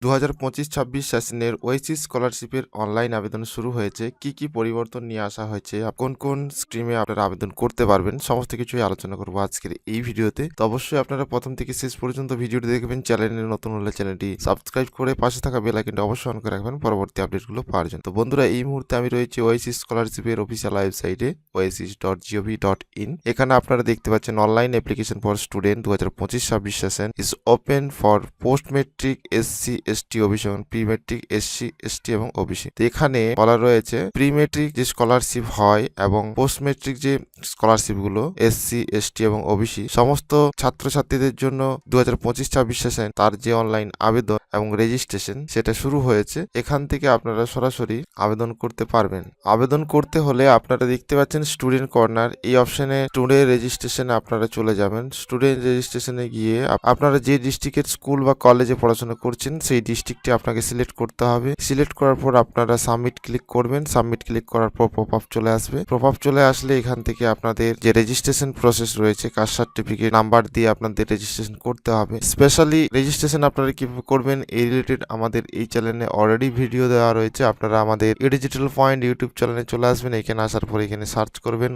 2025-26 সেশনের ওয়েসিস স্কলারশিপের অনলাইন আবেদন শুরু হয়েছে। কি পরিবর্তন নিয়ে আসা হয়েছে, কোন স্ট্রিমে আপনারা আবেদন করতে পারবেন, সমস্ত কিছুই আলোচনা করব আজকের এই ভিডিওতে। তো অবশ্যই আপনারা প্রথম থেকে শেষ পর্যন্ত ভিডিওটি দেখবেন। চ্যানেলে নতুন হলে চ্যানেলটি সাবস্ক্রাইব করে পাশে থাকা বেল আইকনটি অবশ্যই অন করে রাখবেন পরবর্তী আপডেটগুলো পাওয়ার জন্য। তো বন্ধুরা, এই মুহূর্তে আমি রয়েছি ওয়েসিস স্কলারশিপের অফিসিয়াল ওয়েবসাইটে oasis.gov.in। এখানে আপনারা দেখতে পাচ্ছেন online application for student 2025-26 session is open for post metric SC ST OBC এবং প্রি মেট্রিক এসসি এসটি এবং ওবিসি। তো এখানে বলা রয়েছে প্রি মেট্রিক যে স্কলারশিপ হয় এবং পোস্ট মেট্রিক যে স্কলারশিপ গুলো এসসি এসটি এবং ওবিসি সমস্ত ছাত্রছাত্রীদের জন্য 2025-26 সেশন তার যে অনলাইন আবেদন এবং রেজিস্ট্রেশন সেটা শুরু হয়েছে। এখান থেকে আপনারা সরাসরি আবেদন করতে পারবেন। আবেদন করতে হলে আপনারা দেখতে পাচ্ছেন স্টুডেন্ট কর্নার, এই অপশনে স্টুডেন্ট রেজিস্ট্রেশনে আপনারা চলে যাবেন। স্টুডেন্ট রেজিস্ট্রেশনে গিয়ে আপনারা যে ডিস্ট্রিক্টের স্কুল বা কলেজে পড়াশোনা করছেন সেই ডিস্ট্রিক্টটি আপনাকে সিলেক্ট করতে হবে। সিলেক্ট করার পর আপনারা সাবমিট ক্লিক করবেন। সাবমিট ক্লিক করার পর পপ আপ চলে আসবে। পপ আপ চলে আসলে এখান থেকে আপনাদের যে রেজিস্ট্রেশন প্রসেস রয়েছে, কাস্ট সার্টিফিকেট নাম্বার দিয়ে আপনাদের রেজিস্ট্রেশন করতে হবে। স্পেশালি রেজিস্ট্রেশন আপনারা কিভাবে করবেন এই রিলেটেড আমাদের এই চ্যানেলে অলরেডি ভিডিও দেওয়া রয়েছে। আপনারা আমাদের ডিজিটাল পয়েন্ট ইউটিউব চ্যানেলে চলে আসবেন। এখানে আসার পর এখানে সার্চ করবেন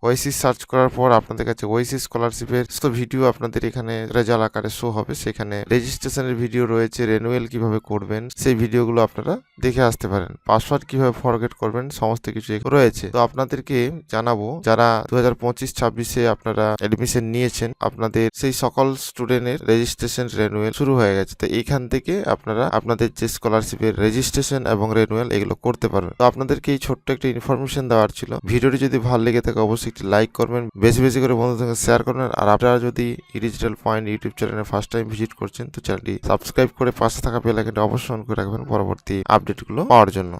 ওয়েসিস সার্চ করার পর আপনাদের কাছে ওয়েসিস স্কলারশিপের ভিডিও আপনাদের এখানে রেজাল্ট আকারে শো হবে। সেখানে রেজিস্ট্রেশনের ভিডিও রয়েছে, রেনুয়েল কিভাবে করবেন সেই ভিডিওগুলো আপনারা দেখে আসতে পারেন। পাসওয়ার্ড কিভাবে ফরগেট করবেন সমস্ত কিছু রয়েছে। তো আপনাদেরকে জানাবো, যারা 2025-26-এ আপনারা এডমিশন নিয়েছেন আপনাদের সেই সকল স্টুডেন্টের রেজিস্ট্রেশন রেনুয়েল শুরু হয়ে গেছে। তো এইখান থেকে আপনারা আপনাদের যে স্কলারশিপের রেজিস্ট্রেশন এবং রেনুয়েল এগুলো করতে পারবেন। তো আপনাদেরকে এই ছোট্ট একটা ইনফরমেশন দেওয়ার ছিল। ভিডিওটি যদি ভালো লেগে থাকে অবশ্যই একটি লাইক করবেন, বেশি বেশি করে বন্ধুদের সঙ্গে শেয়ার করবেন। আর আপনারা যদি ডিজিটাল পয়েন্ট ইউটিউব চ্যানেলে ফার্স্ট টাইম ভিজিট করছেন তো চ্যানেলটি সাবস্ক্রাইব করে পাশে থাকা বেল আইকনটি অবশ্যই অন করে রাখবেন পরবর্তী আপডেটগুলো পাওয়ার জন্য।